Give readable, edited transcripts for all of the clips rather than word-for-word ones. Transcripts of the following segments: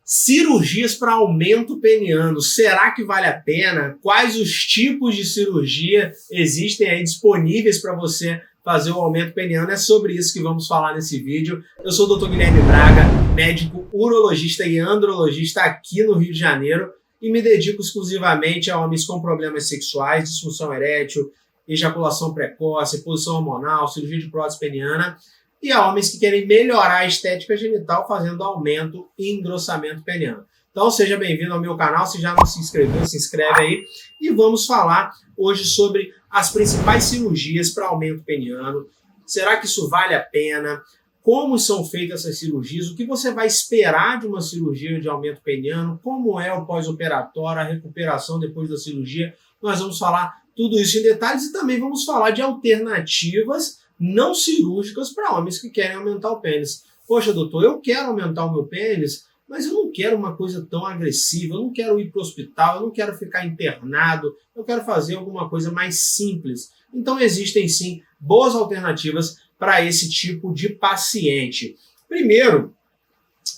Cirurgias para aumento peniano, será que vale a pena? Quais os tipos de cirurgia existem aí disponíveis para você fazer o aumento peniano? É sobre isso que vamos falar nesse vídeo. Eu sou o Dr. Guilherme Braga, médico urologista e andrologista aqui no Rio de Janeiro e me dedico exclusivamente a homens com problemas sexuais, disfunção erétil, ejaculação precoce, reposição hormonal, cirurgia de prótese peniana, e a homens que querem melhorar a estética genital fazendo aumento e engrossamento peniano. Então seja bem-vindo ao meu canal, se já não se inscreveu, se inscreve aí. E vamos falar hoje sobre as principais cirurgias para aumento peniano. Será que isso vale a pena? Como são feitas essas cirurgias? O que você vai esperar de uma cirurgia de aumento peniano? Como é o pós-operatório, a recuperação depois da cirurgia? Nós vamos falar tudo isso em detalhes e também vamos falar de alternativas não cirúrgicas para homens que querem aumentar o pênis. Poxa, doutor, eu quero aumentar o meu pênis, mas eu não quero uma coisa tão agressiva, eu não quero ir para o hospital, eu não quero ficar internado, eu quero fazer alguma coisa mais simples. Então existem sim boas alternativas para esse tipo de paciente. Primeiro,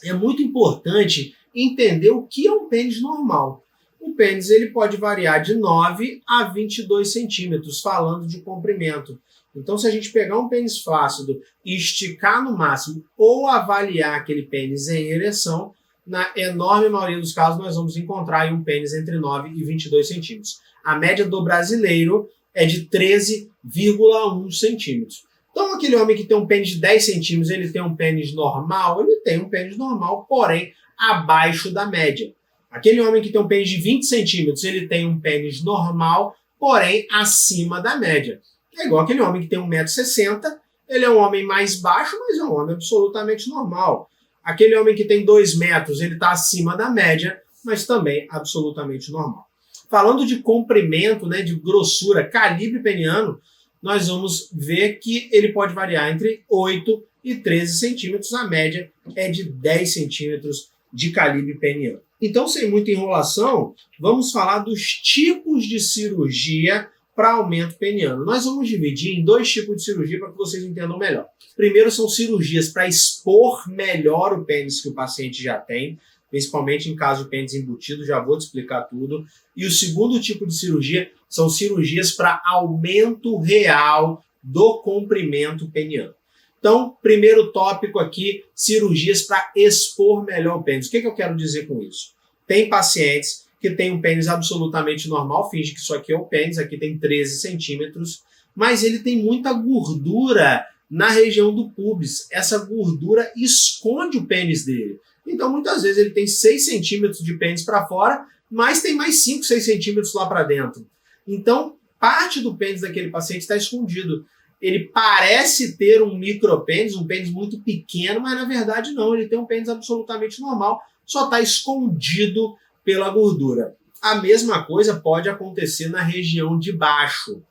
é muito importante entender o que é um pênis normal. O pênis ele pode variar de 9 a 22 centímetros, falando de comprimento. Então, se a gente pegar um pênis flácido e esticar no máximo ou avaliar aquele pênis em ereção, na enorme maioria dos casos nós vamos encontrar um pênis entre 9 e 22 centímetros. A média do brasileiro é de 13,1 centímetros. Então, aquele homem que tem um pênis de 10 centímetros, ele tem um pênis normal? Ele tem um pênis normal, porém abaixo da média. Aquele homem que tem um pênis de 20 centímetros, ele tem um pênis normal, porém acima da média. É igual aquele homem que tem 1,60 m, ele é um homem mais baixo, mas é um homem absolutamente normal. Aquele homem que tem 2 metros, ele está acima da média, mas também absolutamente normal. Falando de comprimento, né, de grossura, calibre peniano, nós vamos ver que ele pode variar entre 8 e 13 centímetros, a média é de 10 centímetros de calibre peniano. Então, sem muita enrolação, vamos falar dos tipos de cirurgia para aumento peniano. Nós vamos dividir em dois tipos de cirurgia para que vocês entendam melhor. Primeiro são cirurgias para expor melhor o pênis que o paciente já tem, principalmente em caso de pênis embutido, já vou te explicar tudo. E o segundo tipo de cirurgia são cirurgias para aumento real do comprimento peniano. Então, primeiro tópico aqui, cirurgias para expor melhor o pênis. O que eu quero dizer com isso? Tem pacientes que tem um pênis absolutamente normal, finge que isso aqui é o pênis, aqui tem 13 centímetros, mas ele tem muita gordura na região do púbis. Essa gordura esconde o pênis dele. Então, muitas vezes ele tem 6 centímetros de pênis para fora, mas tem mais 5, 6 centímetros lá para dentro. Então, parte do pênis daquele paciente está escondido. Ele parece ter um micropênis, um pênis muito pequeno, mas na verdade não, ele tem um pênis absolutamente normal, só está escondido pela gordura. A mesma coisa pode acontecer na região de baixo.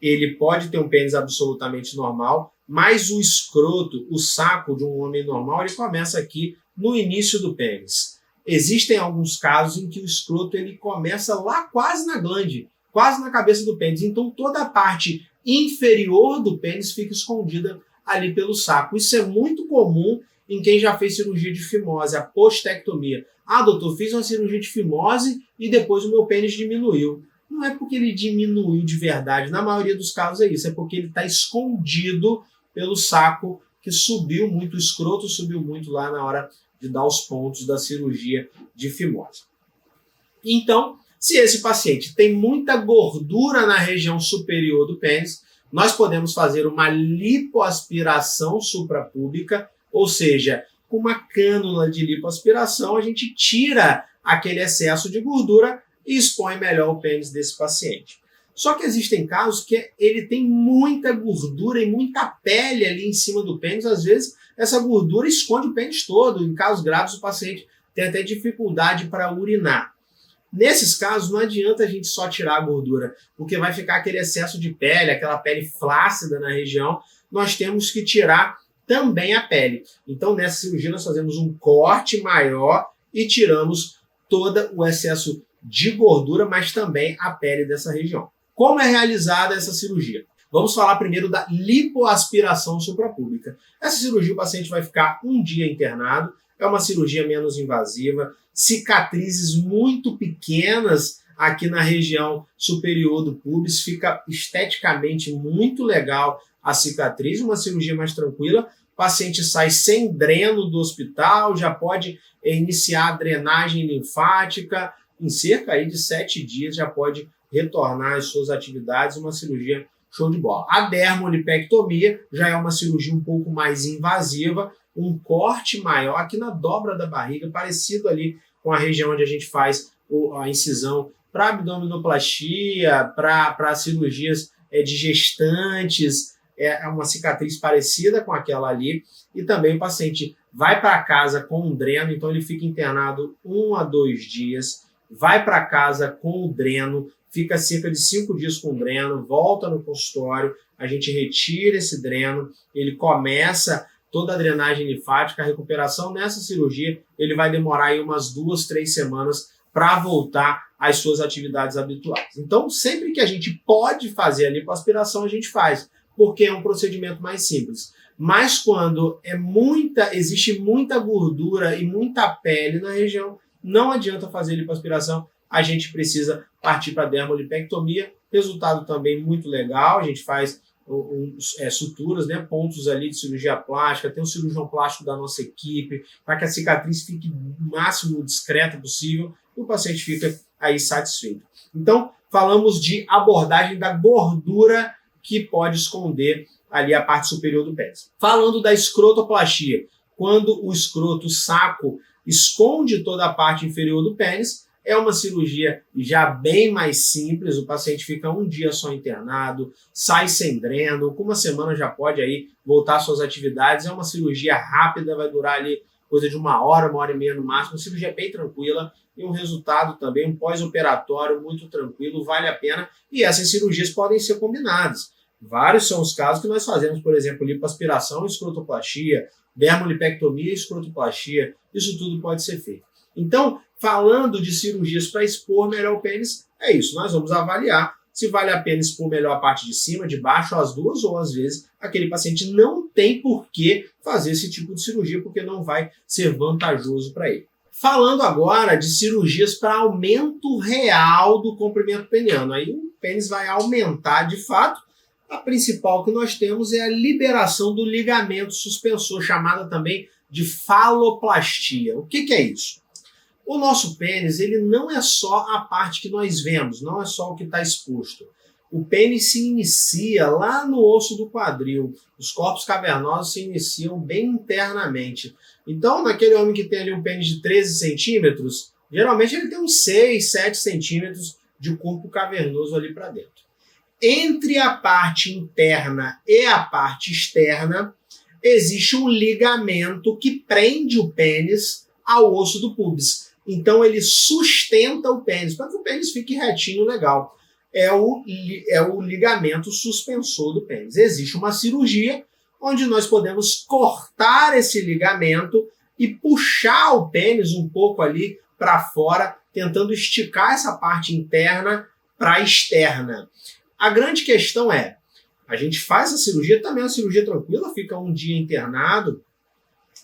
Ele pode ter um pênis absolutamente normal, mas o escroto, o saco de um homem normal, ele começa aqui no início do pênis. Existem alguns casos em que o escroto ele começa lá quase na glande, quase na cabeça do pênis. Então toda a parte inferior do pênis fica escondida ali pelo saco. Isso é muito comum em quem já fez cirurgia de fimose, a postectomia. Ah, doutor, fiz uma cirurgia de fimose e depois o meu pênis diminuiu. Não é porque ele diminuiu de verdade, na maioria dos casos é isso, é porque ele está escondido pelo saco que subiu muito, o escroto subiu muito lá na hora de dar os pontos da cirurgia de fimose. Então, se esse paciente tem muita gordura na região superior do pênis, nós podemos fazer uma lipoaspiração suprapúbica, ou seja, com uma cânula de lipoaspiração, a gente tira aquele excesso de gordura e expõe melhor o pênis desse paciente. Só que existem casos que ele tem muita gordura e muita pele ali em cima do pênis, às vezes essa gordura esconde o pênis todo, em casos graves o paciente tem até dificuldade para urinar. Nesses casos não adianta a gente só tirar a gordura, porque vai ficar aquele excesso de pele, aquela pele flácida na região, nós temos que tirar também a pele. Então, nessa cirurgia, nós fazemos um corte maior e tiramos todo o excesso de gordura, mas também a pele dessa região. Como é realizada essa cirurgia? Vamos falar primeiro da lipoaspiração suprapúbica. Essa cirurgia, o paciente vai ficar um dia internado, é uma cirurgia menos invasiva, cicatrizes muito pequenas aqui na região superior do púbis, fica esteticamente muito legal a cicatriz, uma cirurgia mais tranquila, o paciente sai sem dreno do hospital, já pode iniciar a drenagem linfática, em cerca aí de 7 dias já pode retornar às suas atividades, uma cirurgia show de bola. A dermolipectomia já é uma cirurgia um pouco mais invasiva, um corte maior aqui na dobra da barriga, parecido ali com a região onde a gente faz a incisão para abdominoplastia, para cirurgias de gestantes, é uma cicatriz parecida com aquela ali, e também o paciente vai para casa com um dreno, então ele fica internado 1 a 2 dias, vai para casa com o dreno, fica cerca de 5 dias com o dreno, volta no consultório, a gente retira esse dreno, ele começa toda a drenagem linfática, a recuperação nessa cirurgia, ele vai demorar aí umas 2, 3 semanas para voltar às suas atividades habituais. Então, sempre que a gente pode fazer a lipoaspiração, a gente faz, porque é um procedimento mais simples. Mas quando existe muita gordura e muita pele na região, não adianta fazer lipoaspiração, a gente precisa partir para a dermolipectomia. Resultado também muito legal, a gente faz suturas, né, pontos ali de cirurgia plástica, tem um cirurgião plástico da nossa equipe, para que a cicatriz fique o máximo discreta possível e o paciente fica aí satisfeito. Então, falamos de abordagem da gordura que pode esconder ali a parte superior do pênis. Falando da escrotoplastia, quando o escroto, o saco, esconde toda a parte inferior do pênis, é uma cirurgia já bem mais simples, o paciente fica 1 dia só internado, sai sem dreno, com 1 semana já pode aí voltar às suas atividades, é uma cirurgia rápida, vai durar ali coisa de 1 hora, 1h30 no máximo, uma cirurgia bem tranquila e um resultado também, um pós-operatório muito tranquilo, vale a pena, e essas cirurgias podem ser combinadas. Vários são os casos que nós fazemos, por exemplo, lipoaspiração, escrotoplastia, dermolipectomia e escrotoplastia, isso tudo pode ser feito. Então, falando de cirurgias para expor melhor o pênis, é isso. Nós vamos avaliar se vale a pena expor melhor a parte de cima, de baixo, as duas, ou às vezes aquele paciente não tem por que fazer esse tipo de cirurgia, porque não vai ser vantajoso para ele. Falando agora de cirurgias para aumento real do comprimento peniano. Aí o pênis vai aumentar de fato. A principal que nós temos é a liberação do ligamento suspensor, chamada também de faloplastia. O que é isso? O nosso pênis, ele não é só a parte que nós vemos, não é só o que está exposto. O pênis se inicia lá no osso do quadril. Os corpos cavernosos se iniciam bem internamente. Então, naquele homem que tem ali um pênis de 13 centímetros, geralmente ele tem uns 6, 7 centímetros de corpo cavernoso ali para dentro. Entre a parte interna e a parte externa, existe um ligamento que prende o pênis ao osso do púbis. Então ele sustenta o pênis, para que o pênis fique retinho legal. É o ligamento suspensor do pênis. Existe uma cirurgia onde nós podemos cortar esse ligamento e puxar o pênis um pouco ali para fora, tentando esticar essa parte interna para a externa. A grande questão é, a gente faz a cirurgia, também é uma cirurgia tranquila, fica 1 dia internado,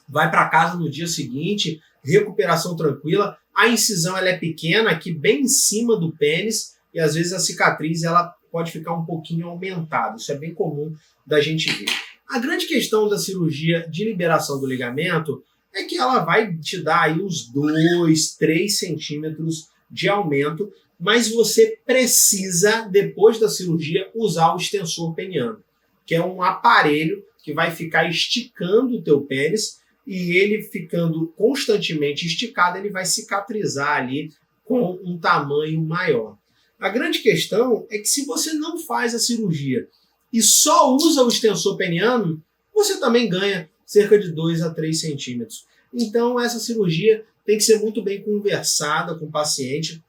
vai para casa no dia seguinte, recuperação tranquila, a incisão ela é pequena, aqui bem em cima do pênis, e às vezes a cicatriz ela pode ficar um pouquinho aumentada, isso é bem comum da gente ver. A grande questão da cirurgia de liberação do ligamento é que ela vai te dar aí uns 2, 3 centímetros de aumento, mas você precisa, depois da cirurgia, usar o extensor peniano, que é um aparelho que vai ficar esticando o teu pênis, e ele ficando constantemente esticado, ele vai cicatrizar ali com um tamanho maior. A grande questão é que se você não faz a cirurgia e só usa o extensor peniano, você também ganha cerca de 2 a 3 centímetros. Então essa cirurgia tem que ser muito bem conversada com o paciente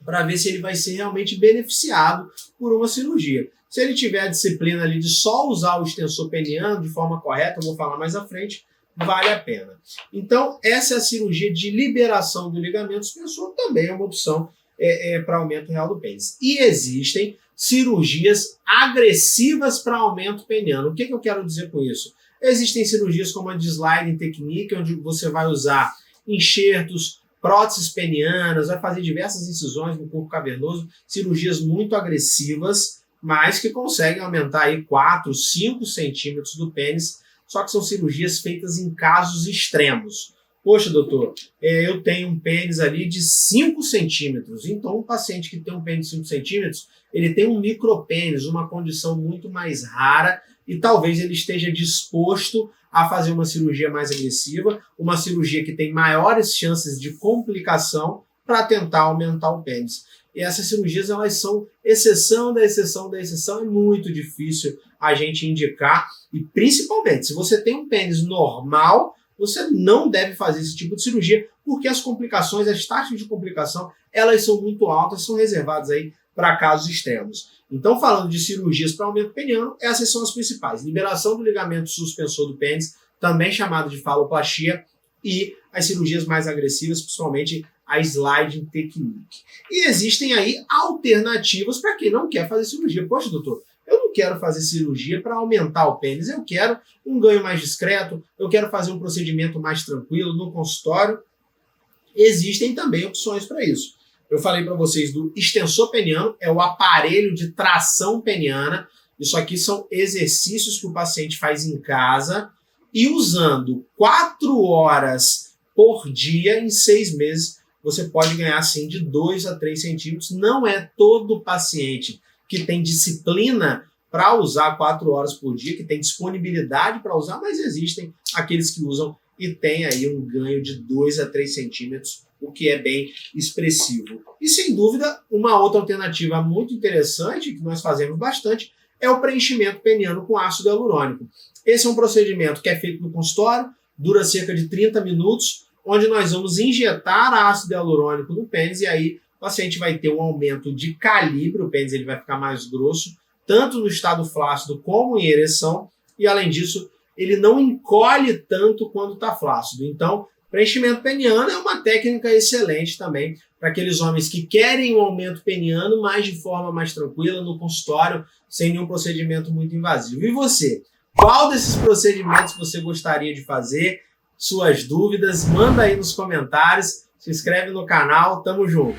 para ver se ele vai ser realmente beneficiado por uma cirurgia. Se ele tiver a disciplina ali de só usar o extensor peniano de forma correta, eu vou falar mais à frente, vale a pena. Então, essa é a cirurgia de liberação do ligamento suspensor, também é uma opção para aumento real do pênis. E existem cirurgias agressivas para aumento peniano. O que eu quero dizer com isso? Existem cirurgias como a de sliding technique, onde você vai usar enxertos, próteses penianas, vai fazer diversas incisões no corpo cavernoso, cirurgias muito agressivas, mas que conseguem aumentar aí 4, 5 centímetros do pênis, só que são cirurgias feitas em casos extremos. Poxa, doutor, eu tenho um pênis ali de 5 centímetros, então um paciente que tem um pênis de 5 centímetros, ele tem um micropênis, uma condição muito mais rara, e talvez ele esteja disposto a fazer uma cirurgia mais agressiva, uma cirurgia que tem maiores chances de complicação para tentar aumentar o pênis. E essas cirurgias, elas são exceção da exceção da exceção, é muito difícil a gente indicar, e principalmente, se você tem um pênis normal, você não deve fazer esse tipo de cirurgia, porque as complicações, as taxas de complicação, elas são muito altas, são reservadas aí para casos extremos. Então, falando de cirurgias para aumento peniano, essas são as principais. Liberação do ligamento suspensor do pênis, também chamado de faloplastia, e as cirurgias mais agressivas, principalmente a sliding technique. E existem aí alternativas para quem não quer fazer cirurgia. Poxa, doutor, eu não quero fazer cirurgia para aumentar o pênis, eu quero um ganho mais discreto, eu quero fazer um procedimento mais tranquilo no consultório. Existem também opções para isso. Eu falei para vocês do extensor peniano, é o aparelho de tração peniana. Isso aqui são exercícios que o paciente faz em casa e usando 4 horas por dia em 6 meses, você pode ganhar sim de 2 a 3 centímetros. Não é todo paciente que tem disciplina para usar 4 horas por dia, que tem disponibilidade para usar, mas existem aqueles que usam e tem aí um ganho de 2 a 3 centímetros, o que é bem expressivo. E sem dúvida, uma outra alternativa muito interessante, que nós fazemos bastante, é o preenchimento peniano com ácido hialurônico. Esse é um procedimento que é feito no consultório, dura cerca de 30 minutos, onde nós vamos injetar ácido hialurônico no pênis e aí o paciente vai ter um aumento de calibre, o pênis ele vai ficar mais grosso, tanto no estado flácido como em ereção, e além disso, ele não encolhe tanto quando está flácido. Então, preenchimento peniano é uma técnica excelente também para aqueles homens que querem um aumento peniano, mas de forma mais tranquila, no consultório, sem nenhum procedimento muito invasivo. E você? Qual desses procedimentos você gostaria de fazer? Suas dúvidas, manda aí nos comentários, se inscreve no canal, tamo junto!